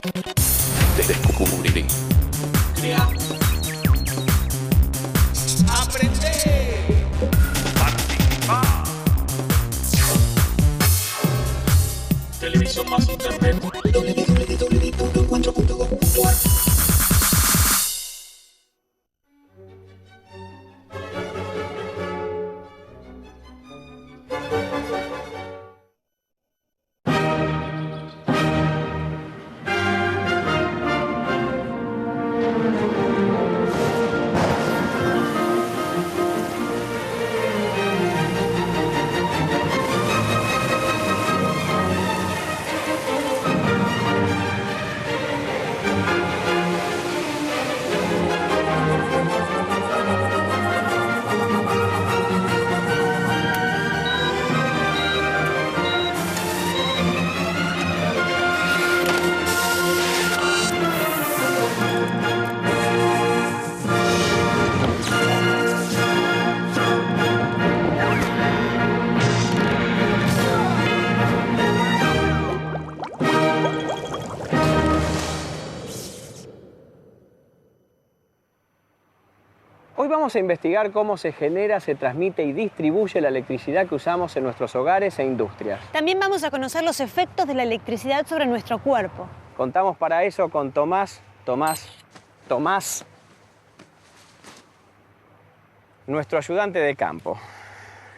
Descubrir. Crear. Aprender. Participar. Televisión más internet. www.encuentro.com.ar. Hoy vamos a investigar cómo se genera, se transmite y distribuye la electricidad que usamos en nuestros hogares e industrias. También vamos a conocer los efectos de la electricidad sobre nuestro cuerpo. Contamos para eso con Tomás, nuestro ayudante de campo.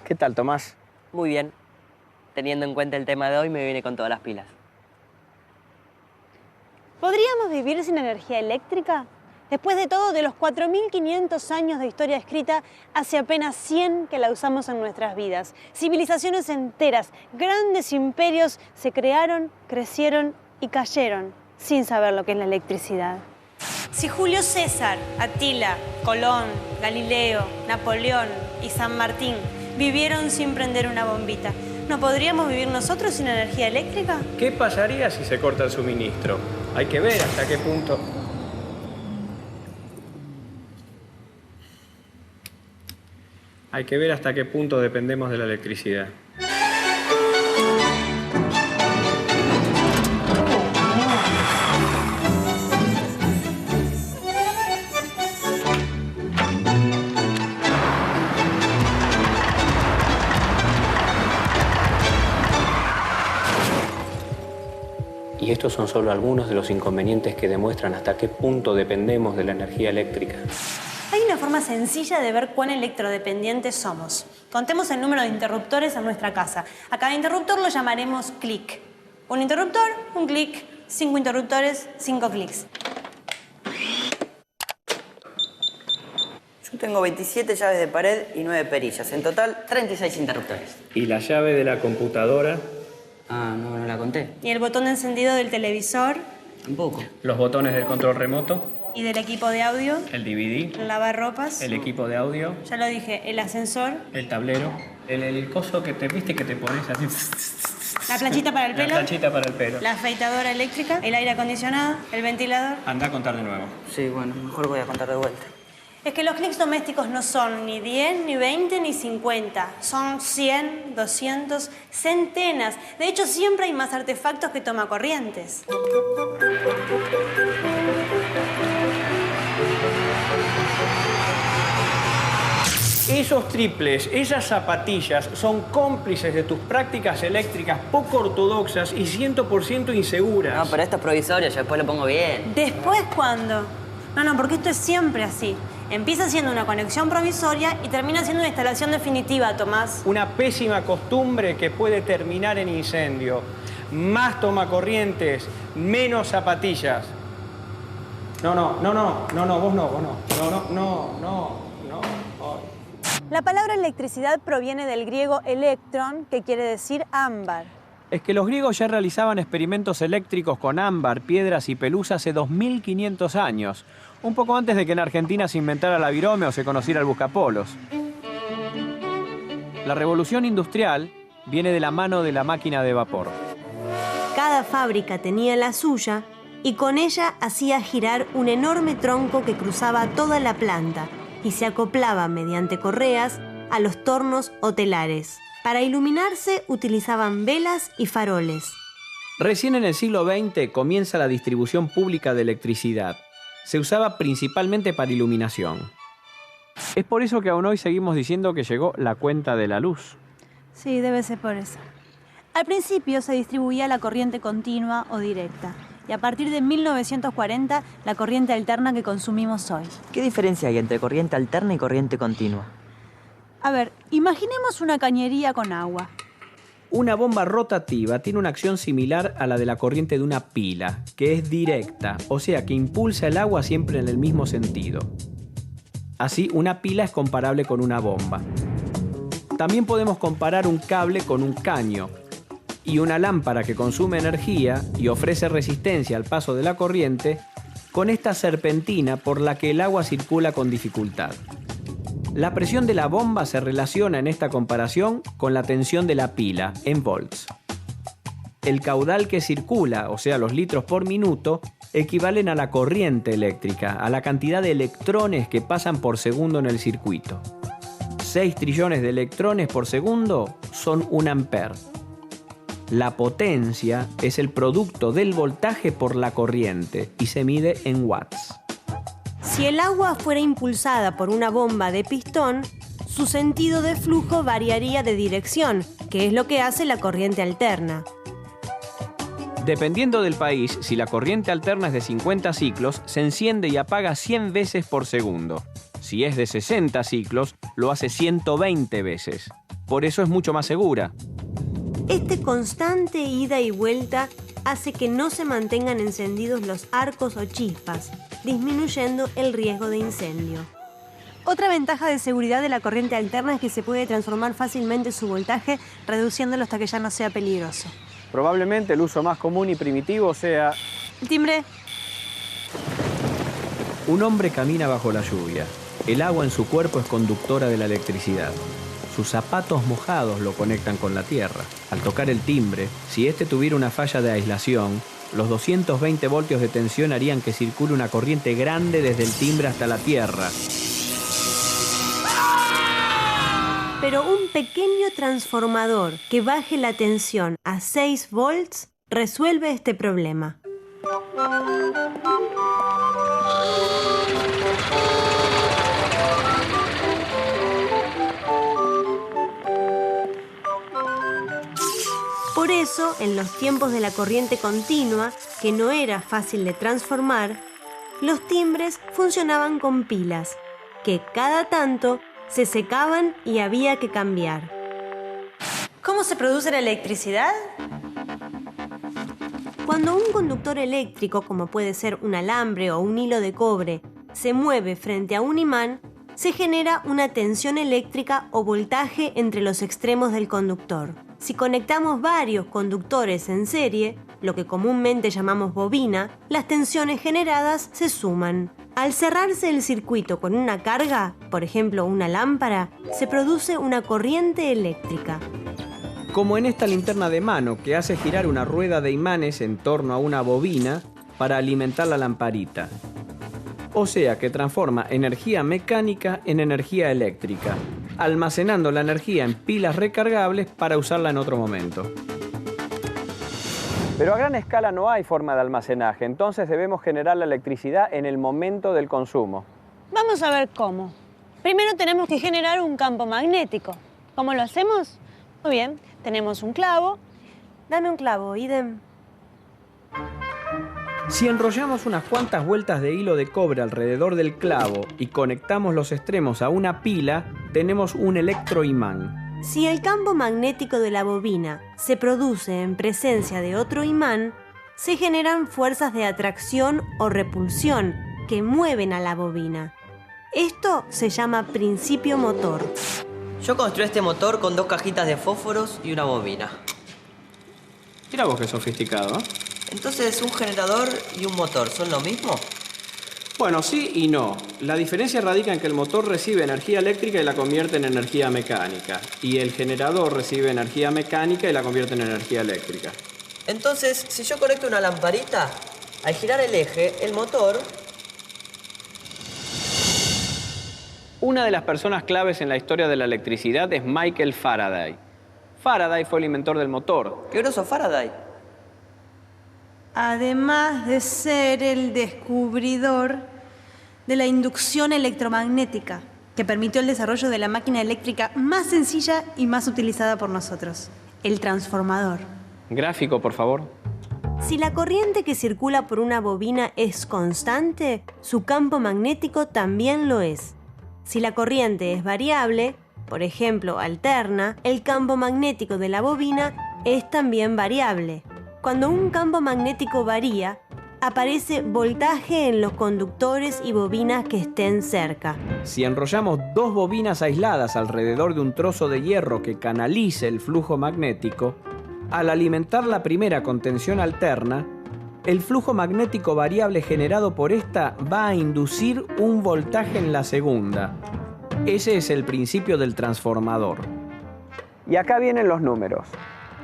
¿Qué tal, Tomás? Muy bien. Teniendo en cuenta el tema de hoy, me viene con todas las pilas. ¿Podríamos vivir sin energía eléctrica? Después de todo, de los 4.500 años de historia escrita, hace apenas 100 que la usamos en nuestras vidas. Civilizaciones enteras, grandes imperios se crearon, crecieron y cayeron sin saber lo que es la electricidad. Si Julio César, Atila, Colón, Galileo, Napoleón y San Martín vivieron sin prender una bombita, ¿no podríamos vivir nosotros sin energía eléctrica? ¿Qué pasaría si se corta el suministro? Hay que ver hasta qué punto... Hay que ver hasta qué punto dependemos de la electricidad. Y estos son solo algunos de los inconvenientes que demuestran hasta qué punto dependemos de la energía eléctrica. Hay una forma sencilla de ver cuán electrodependientes somos. Contemos el número de interruptores en nuestra casa. A cada interruptor lo llamaremos clic. Un interruptor, un clic. 5 interruptores, 5 clics. Yo tengo 27 llaves de pared y 9 perillas. En total, 36 interruptores. ¿Y la llave de la computadora? Ah, no la conté. ¿Y el botón de encendido del televisor? Tampoco. ¿Los botones del control remoto? ¿Y del equipo de audio? ¿El DVD? ¿El lavarropas? ¿El equipo de audio? Ya lo dije, el ascensor. ¿El tablero? ¿El coso que te viste que te pones así? ¿La planchita para el pelo? La planchita para el pelo. ¿La afeitadora eléctrica? ¿El aire acondicionado? ¿El ventilador? Anda a contar de nuevo. Sí, bueno, mejor voy a contar de vuelta. Es que los clics domésticos no son ni 10, ni 20, ni 50. Son 100, 200, centenas. De hecho, siempre hay más artefactos que tomacorrientes. Esos triples, esas zapatillas, son cómplices de tus prácticas eléctricas poco ortodoxas y 100% inseguras. No, pero esto es provisorio, yo después lo pongo bien. ¿Después cuándo? No, porque esto es siempre así. Empieza siendo una conexión provisoria y termina siendo una instalación definitiva, Tomás. Una pésima costumbre que puede terminar en incendio. Más tomacorrientes, menos zapatillas. No, vos no. La palabra electricidad proviene del griego electron, que quiere decir ámbar. Es que los griegos ya realizaban experimentos eléctricos con ámbar, piedras y pelusa hace 2500 años. Un poco antes de que en Argentina se inventara la virome o se conociera el buscapolos. La revolución industrial viene de la mano de la máquina de vapor. Cada fábrica tenía la suya y con ella hacía girar un enorme tronco que cruzaba toda la planta y se acoplaba mediante correas a los tornos o telares. Para iluminarse utilizaban velas y faroles. Recién en el siglo XX comienza la distribución pública de electricidad. Se usaba principalmente para iluminación. Es por eso que aún hoy seguimos diciendo que llegó la cuenta de la luz. Sí, debe ser por eso. Al principio se distribuía la corriente continua o directa. Y a partir de 1940, la corriente alterna que consumimos hoy. ¿Qué diferencia hay entre corriente alterna y corriente continua? A ver, imaginemos una cañería con agua. Una bomba rotativa tiene una acción similar a la de la corriente de una pila, que es directa, o sea que impulsa el agua siempre en el mismo sentido. Así, una pila es comparable con una bomba. También podemos comparar un cable con un caño, y una lámpara que consume energía y ofrece resistencia al paso de la corriente con esta serpentina por la que el agua circula con dificultad. La presión de la bomba se relaciona en esta comparación con la tensión de la pila, en volts. El caudal que circula, o sea, los litros por minuto, equivalen a la corriente eléctrica, a la cantidad de electrones que pasan por segundo en el circuito. 6 trillones de electrones por segundo son 1 ampere. La potencia es el producto del voltaje por la corriente y se mide en watts. Si el agua fuera impulsada por una bomba de pistón, su sentido de flujo variaría de dirección, que es lo que hace la corriente alterna. Dependiendo del país, si la corriente alterna es de 50 ciclos, se enciende y apaga 100 veces por segundo. Si es de 60 ciclos, lo hace 120 veces. Por eso es mucho más segura. Este constante ida y vuelta hace que no se mantengan encendidos los arcos o chispas, disminuyendo el riesgo de incendio. Otra ventaja de seguridad de la corriente alterna es que se puede transformar fácilmente su voltaje, reduciéndolo hasta que ya no sea peligroso. Probablemente el uso más común y primitivo sea... El timbre. Un hombre camina bajo la lluvia. El agua en su cuerpo es conductora de la electricidad. Sus zapatos mojados lo conectan con la tierra. Al tocar el timbre, si este tuviera una falla de aislación, los 220 voltios de tensión harían que circule una corriente grande desde el timbre hasta la tierra. Pero un pequeño transformador que baje la tensión a 6 volts resuelve este problema. Por eso, en los tiempos de la corriente continua, que no era fácil de transformar, los timbres funcionaban con pilas, que cada tanto se secaban y había que cambiar. ¿Cómo se produce la electricidad? Cuando un conductor eléctrico, como puede ser un alambre o un hilo de cobre, se mueve frente a un imán, se genera una tensión eléctrica o voltaje entre los extremos del conductor. Si conectamos varios conductores en serie, lo que comúnmente llamamos bobina, las tensiones generadas se suman. Al cerrarse el circuito con una carga, por ejemplo una lámpara, se produce una corriente eléctrica. Como en esta linterna de mano que hace girar una rueda de imanes en torno a una bobina para alimentar la lamparita. O sea que transforma energía mecánica en energía eléctrica, almacenando la energía en pilas recargables para usarla en otro momento. Pero a gran escala no hay forma de almacenaje, entonces debemos generar la electricidad en el momento del consumo. Vamos a ver cómo. Primero tenemos que generar un campo magnético. ¿Cómo lo hacemos? Muy bien, tenemos un clavo. Dame un clavo, Idem. Si enrollamos unas cuantas vueltas de hilo de cobre alrededor del clavo y conectamos los extremos a una pila, tenemos un electroimán. Si el campo magnético de la bobina se produce en presencia de otro imán, se generan fuerzas de atracción o repulsión que mueven a la bobina. Esto se llama principio motor. Yo construí este motor con 2 cajitas de fósforos y una bobina. Mira vos qué sofisticado, ¿eh? Entonces, ¿un generador y un motor son lo mismo? Bueno, sí y no. La diferencia radica en que el motor recibe energía eléctrica y la convierte en energía mecánica. Y el generador recibe energía mecánica y la convierte en energía eléctrica. Entonces, si yo conecto una lamparita, al girar el eje, el motor... Una de las personas claves en la historia de la electricidad es Michael Faraday. Faraday fue el inventor del motor. ¡Qué groso Faraday! además de ser el descubridor de la inducción electromagnética, que permitió el desarrollo de la máquina eléctrica más sencilla y más utilizada por nosotros, el transformador. Gráfico, por favor. Si la corriente que circula por una bobina es constante, su campo magnético también lo es. Si la corriente es variable, por ejemplo, alterna, el campo magnético de la bobina es también variable. Cuando un campo magnético varía, aparece voltaje en los conductores y bobinas que estén cerca. Si enrollamos dos bobinas aisladas alrededor de un trozo de hierro que canalice el flujo magnético, al alimentar la primera con tensión alterna, el flujo magnético variable generado por esta va a inducir un voltaje en la segunda. Ese es el principio del transformador. Y acá vienen los números.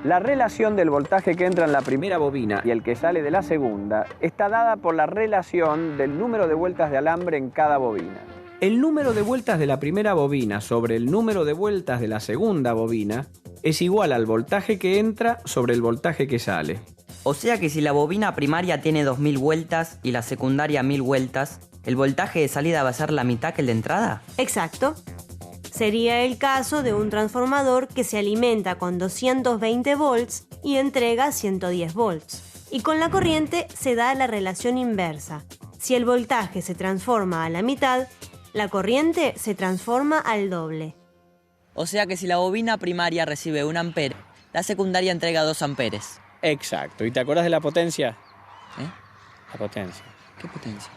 La relación del voltaje que entra en la primera bobina y el que sale de la segunda está dada por la relación del número de vueltas de alambre en cada bobina. El número de vueltas de la primera bobina sobre el número de vueltas de la segunda bobina es igual al voltaje que entra sobre el voltaje que sale. O sea que si la bobina primaria tiene 2000 vueltas y la secundaria 1000 vueltas, ¿el voltaje de salida va a ser la mitad que el de entrada? Exacto. Sería el caso de un transformador que se alimenta con 220 volts y entrega 110 volts. Y con la corriente se da la relación inversa. Si el voltaje se transforma a la mitad, la corriente se transforma al doble. O sea que si la bobina primaria recibe 1 ampere, la secundaria entrega 2 amperes. Exacto. ¿Y te acuerdas de la potencia? ¿Eh? La potencia. ¿Qué potencia?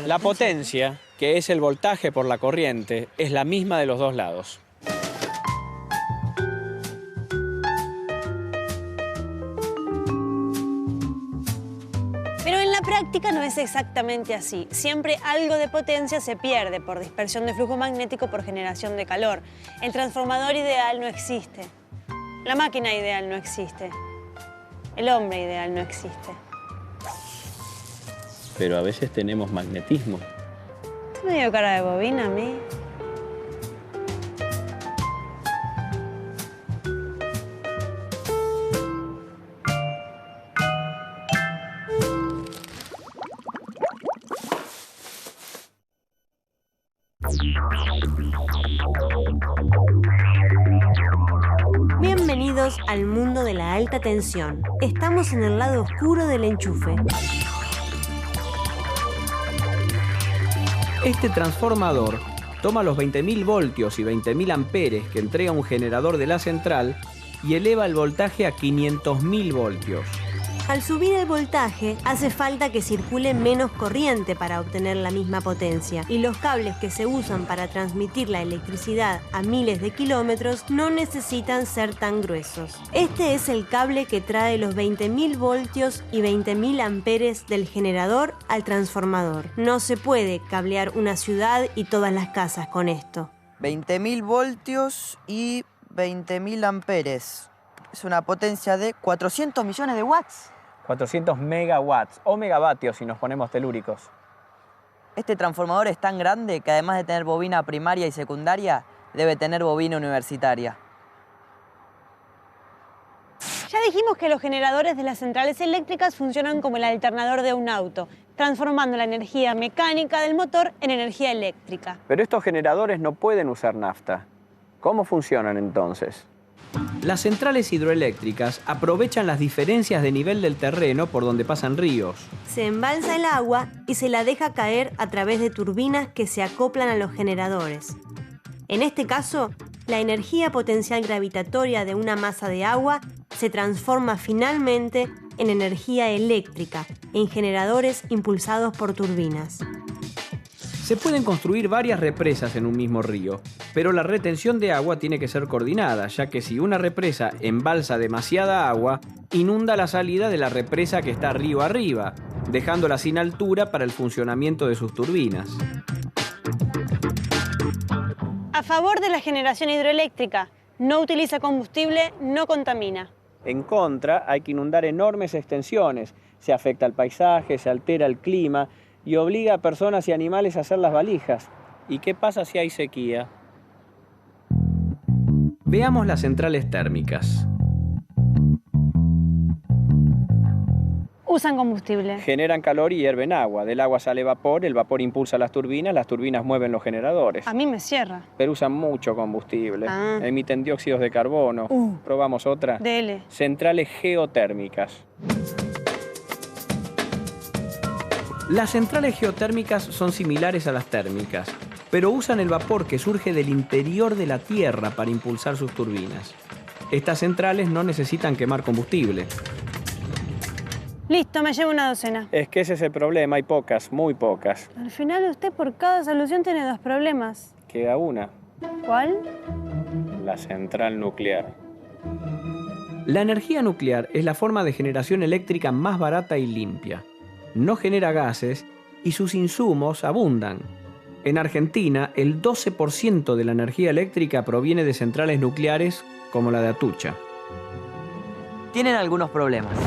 La potencia, que es el voltaje por la corriente, es la misma de los dos lados. Pero en la práctica no es exactamente así. Siempre algo de potencia se pierde por dispersión de flujo magnético por generación de calor. El transformador ideal no existe. La máquina ideal no existe. El hombre ideal no existe. Pero a veces tenemos magnetismo. ¿Tú me dio cara de bobina a mí? Bienvenidos al mundo de la alta tensión. Estamos en el lado oscuro del enchufe. Este transformador toma los 20.000 voltios y 20.000 amperes que entrega un generador de la central y eleva el voltaje a 500.000 voltios. Al subir el voltaje, hace falta que circule menos corriente para obtener la misma potencia, y los cables que se usan para transmitir la electricidad a miles de kilómetros no necesitan ser tan gruesos. Este es el cable que trae los 20.000 voltios y 20.000 amperes del generador al transformador. No se puede cablear una ciudad y todas las casas con esto. 20.000 voltios y 20.000 amperes. Es una potencia de 400 millones de watts. 400 megawatts o megavatios si nos ponemos telúricos. Este transformador es tan grande que además de tener bobina primaria y secundaria, debe tener bobina universitaria. Ya dijimos que los generadores de las centrales eléctricas funcionan como el alternador de un auto, transformando la energía mecánica del motor en energía eléctrica. Pero estos generadores no pueden usar nafta. ¿Cómo funcionan entonces? Las centrales hidroeléctricas aprovechan las diferencias de nivel del terreno por donde pasan ríos. Se embalsa el agua y se la deja caer a través de turbinas que se acoplan a los generadores. En este caso, la energía potencial gravitatoria de una masa de agua se transforma finalmente en energía eléctrica en generadores impulsados por turbinas. Se pueden construir varias represas en un mismo río, pero la retención de agua tiene que ser coordinada, ya que si una represa embalsa demasiada agua, inunda la salida de la represa que está río arriba, dejándola sin altura para el funcionamiento de sus turbinas. A favor de la generación hidroeléctrica, no utiliza combustible, no contamina. En contra, hay que inundar enormes extensiones. Se afecta al paisaje, se altera el clima y obliga a personas y animales a hacer las valijas. ¿Y qué pasa si hay sequía? Veamos las centrales térmicas. Usan combustible. Generan calor y hierven agua. Del agua sale vapor, el vapor impulsa las turbinas mueven los generadores. A mí me cierra. Pero usan mucho combustible. Ah. Emiten dióxidos de carbono. ¿Probamos otra? Dele. Centrales geotérmicas. Las centrales geotérmicas son similares a las térmicas, pero usan el vapor que surge del interior de la Tierra para impulsar sus turbinas. Estas centrales no necesitan quemar combustible. Listo, me llevo una docena. Es que ese es el problema, hay pocas, muy pocas. Al final usted por cada solución tiene 2 problemas. Queda una, ¿Cuál? la central nuclear. La energía nuclear es la forma de generación eléctrica más barata y limpia. No genera gases y sus insumos abundan. En Argentina, el 12% de la energía eléctrica proviene de centrales nucleares como la de Atucha. Tienen algunos problemas.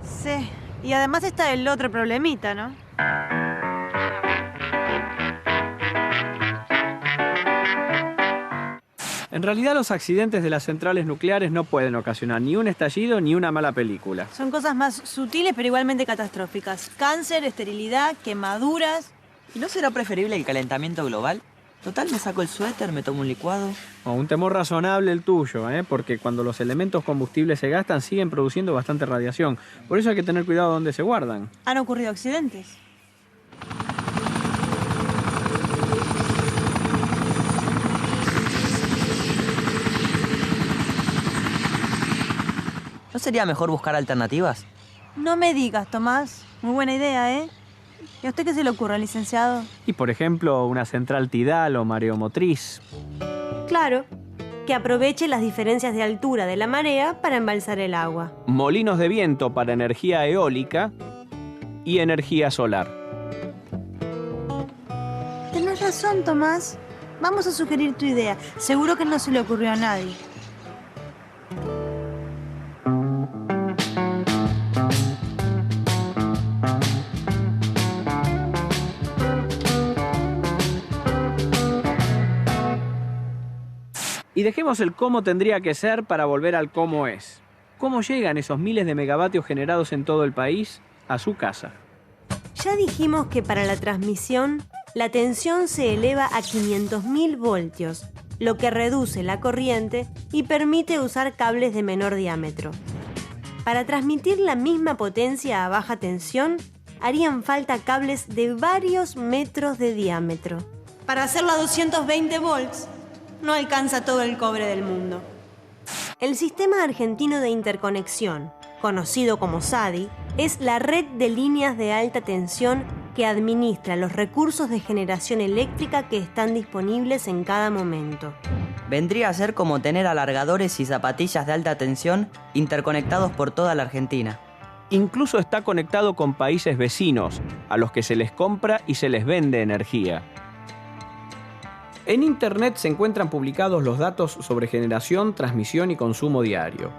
Sí, y además está el otro problemita, ¿no? En realidad, los accidentes de las centrales nucleares no pueden ocasionar ni un estallido ni una mala película. Son cosas más sutiles pero igualmente catastróficas. Cáncer, esterilidad, quemaduras. ¿Y no será preferible el calentamiento global? Total, me saco el suéter, me tomo un licuado. Un temor razonable el tuyo, porque cuando los elementos combustibles se gastan siguen produciendo bastante radiación. Por eso hay que tener cuidado donde se guardan. ¿Han ocurrido accidentes? ¿No sería mejor buscar alternativas? No me digas, Tomás. Muy buena idea, ¿eh? ¿Y a usted qué se le ocurre, licenciado? Y por ejemplo, una central tidal o mareomotriz. Claro, que aproveche las diferencias de altura de la marea para embalsar el agua. Molinos de viento para energía eólica y energía solar. Tenés razón, Tomás. Vamos a sugerir tu idea. Seguro que no se le ocurrió a nadie. Y dejemos el cómo tendría que ser para volver al cómo es. ¿Cómo llegan esos miles de megavatios generados en todo el país a su casa? Ya dijimos que para la transmisión, la tensión se eleva a 500.000 voltios, lo que reduce la corriente y permite usar cables de menor diámetro. Para transmitir la misma potencia a baja tensión, harían falta cables de varios metros de diámetro. Para hacerlo a 220 volts, no alcanza todo el cobre del mundo. El Sistema Argentino de Interconexión, conocido como SADI, es la red de líneas de alta tensión que administra los recursos de generación eléctrica que están disponibles en cada momento. Vendría a ser como tener alargadores y zapatillas de alta tensión interconectados por toda la Argentina. Incluso está conectado con países vecinos, a los que se les compra y se les vende energía. En Internet se encuentran publicados los datos sobre generación, transmisión y consumo diario.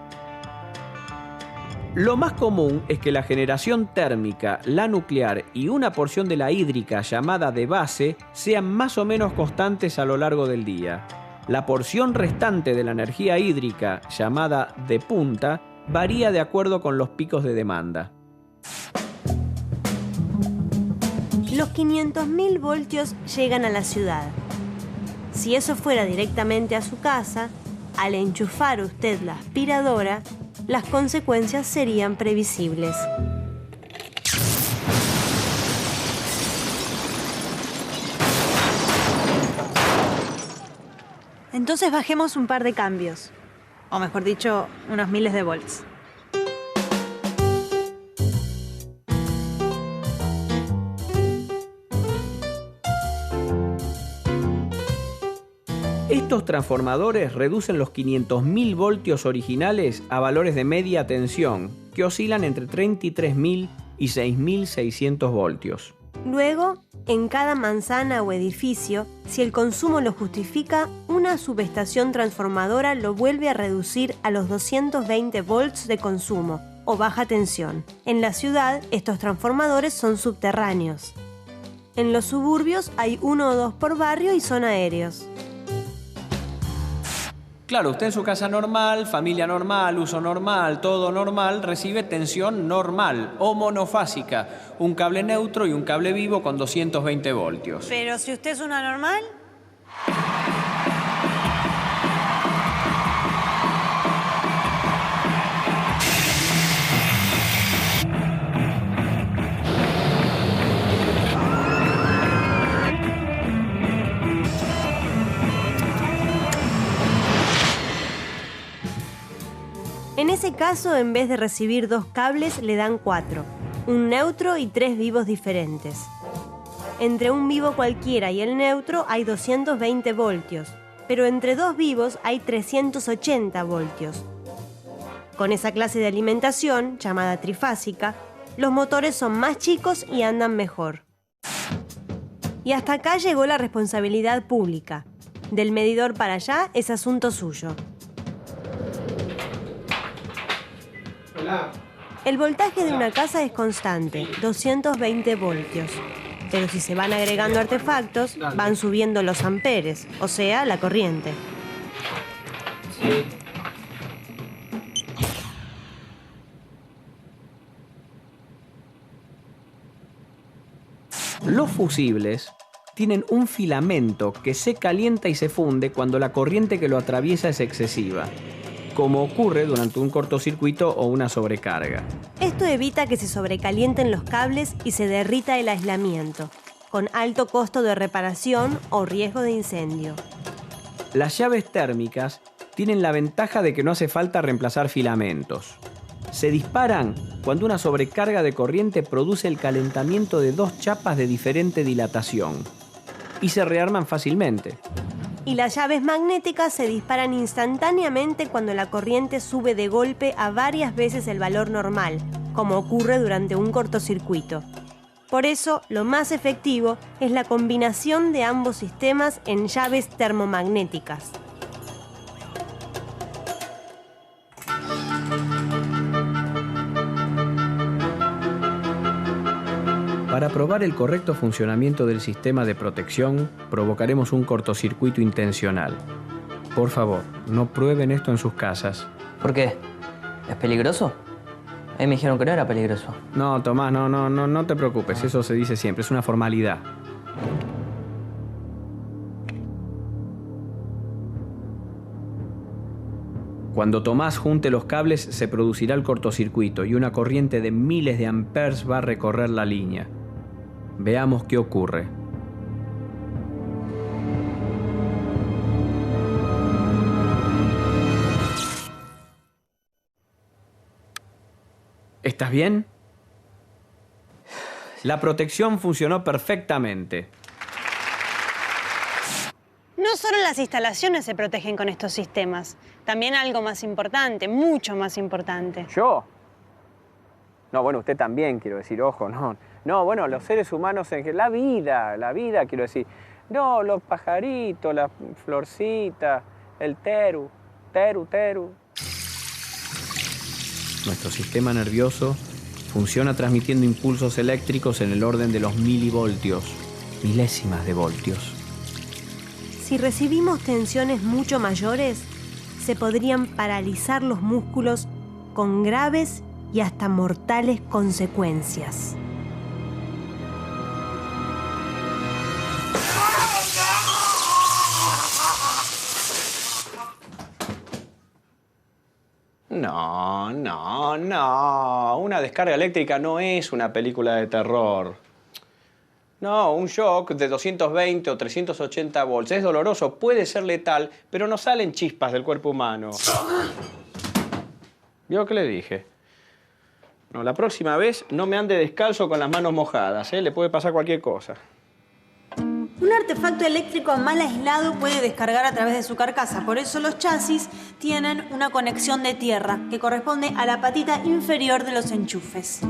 Lo más común es que la generación térmica, la nuclear y una porción de la hídrica llamada de base sean más o menos constantes a lo largo del día. La porción restante de la energía hídrica, llamada de punta, varía de acuerdo con los picos de demanda. Los 500.000 voltios llegan a la ciudad. Si eso fuera directamente a su casa, al enchufar usted la aspiradora, las consecuencias serían previsibles. Entonces bajemos un par de cambios, o mejor dicho, unos miles de volts. Estos transformadores reducen los 500.000 voltios originales a valores de media tensión, que oscilan entre 33.000 y 6.600 voltios. Luego, en cada manzana o edificio, si el consumo lo justifica, una subestación transformadora lo vuelve a reducir a los 220 volts de consumo o baja tensión. En la ciudad, estos transformadores son subterráneos. En los suburbios hay 1 o 2 por barrio y son aéreos. Claro, usted en su casa normal, familia normal, uso normal, todo normal, recibe tensión normal o monofásica, un cable neutro y un cable vivo con 220 voltios. Pero si usted es una normal... En ese caso, en vez de recibir 2 cables, le dan 4, un neutro y 3 vivos diferentes. Entre un vivo cualquiera y el neutro hay 220 voltios, pero entre 2 vivos hay 380 voltios. Con esa clase de alimentación, llamada trifásica, los motores son más chicos y andan mejor. Y hasta acá llegó la responsabilidad pública. Del medidor para allá es asunto suyo. El voltaje de una casa es constante, 220 voltios. Pero si se van agregando artefactos, van subiendo los amperes, o sea, la corriente. Los fusibles tienen un filamento que se calienta y se funde cuando la corriente que lo atraviesa es excesiva, como ocurre durante un cortocircuito o una sobrecarga. Esto evita que se sobrecalienten los cables y se derrita el aislamiento, con alto costo de reparación o riesgo de incendio. Las llaves térmicas tienen la ventaja de que no hace falta reemplazar filamentos. Se disparan cuando una sobrecarga de corriente produce el calentamiento de 2 chapas de diferente dilatación y se rearman fácilmente. Y las llaves magnéticas se disparan instantáneamente cuando la corriente sube de golpe a varias veces el valor normal, como ocurre durante un cortocircuito. Por eso, lo más efectivo es la combinación de ambos sistemas en llaves termomagnéticas. Para probar el correcto funcionamiento del sistema de protección, provocaremos un cortocircuito intencional. Por favor, no prueben esto en sus casas. ¿Por qué? ¿Es peligroso? A mí me dijeron que no era peligroso. No, Tomás, no te preocupes, eso se dice siempre, es una formalidad. Cuando Tomás junte los cables, se producirá el cortocircuito y una corriente de miles de amperes va a recorrer la línea. Veamos qué ocurre. ¿Estás bien? La protección funcionó perfectamente. No solo las instalaciones se protegen con estos sistemas, también algo más importante, mucho más importante. ¿Yo? No, bueno, usted también, quiero decir, ojo, no. No, bueno, los seres humanos en general, la vida, quiero decir. No, los pajaritos, las florcitas, el teru. Nuestro sistema nervioso funciona transmitiendo impulsos eléctricos en el orden de los milivoltios, milésimas de voltios. Si recibimos tensiones mucho mayores, se podrían paralizar los músculos con graves y hasta mortales consecuencias. No. Una descarga eléctrica no es una película de terror. No, un shock de 220 o 380 volts es doloroso, puede ser letal, pero no salen chispas del cuerpo humano. ¿Vio qué le dije? No, la próxima vez no me ande descalzo con las manos mojadas, ¿eh? Le puede pasar cualquier cosa. Un artefacto eléctrico mal aislado puede descargar a través de su carcasa. Por eso los chasis tienen una conexión de tierra que corresponde a la patita inferior de los enchufes.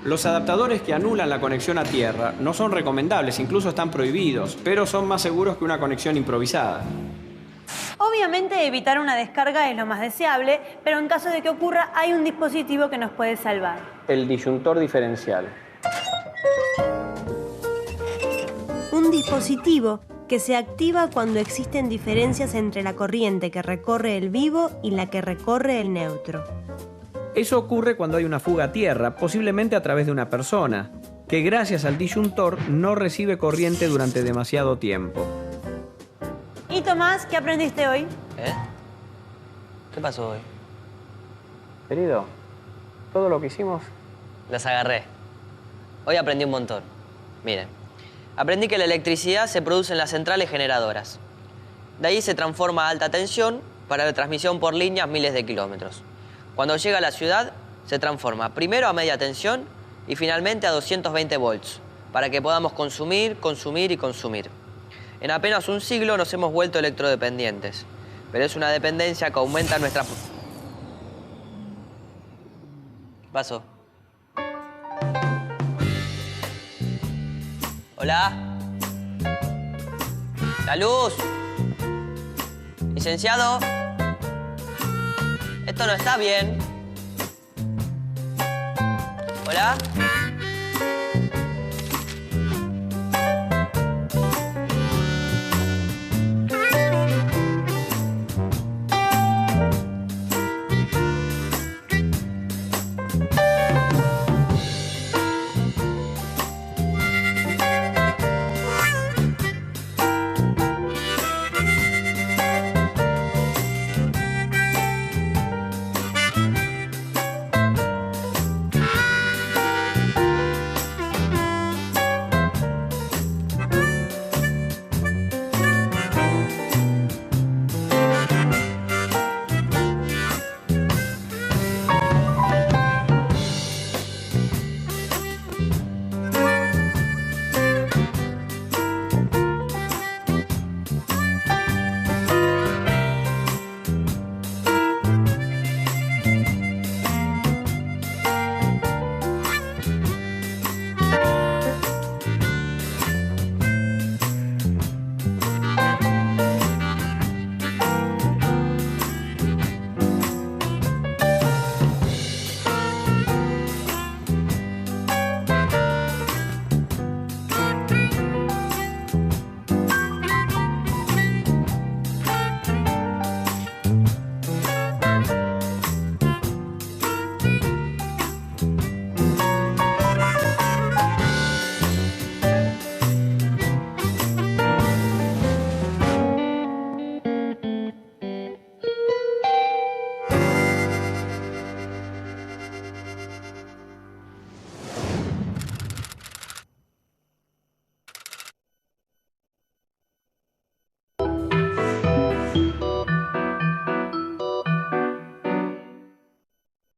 Los adaptadores que anulan la conexión a tierra no son recomendables, incluso están prohibidos, pero son más seguros que una conexión improvisada. Obviamente evitar una descarga es lo más deseable, pero en caso de que ocurra hay un dispositivo que nos puede salvar. El disyuntor diferencial. Un dispositivo que se activa cuando existen diferencias entre la corriente que recorre el vivo y la que recorre el neutro. Eso ocurre cuando hay una fuga a tierra, posiblemente a través de una persona, que gracias al disyuntor no recibe corriente durante demasiado tiempo. ¿Y Tomás, qué aprendiste hoy? ¿Eh? ¿Qué pasó hoy? Querido, todo lo que hicimos... Las agarré. Hoy aprendí un montón. Miren, aprendí que la electricidad se produce en las centrales generadoras. De ahí se transforma a alta tensión para la transmisión por líneas miles de kilómetros. Cuando llega a la ciudad, se transforma primero a media tensión y finalmente a 220 volts, para que podamos consumir, consumir y consumir. En apenas un siglo nos hemos vuelto electrodependientes, pero es una dependencia que aumenta nuestra... ¿Qué pasó? ¿Hola? ¿La luz? ¿Licenciado? Esto no está bien. ¿Hola?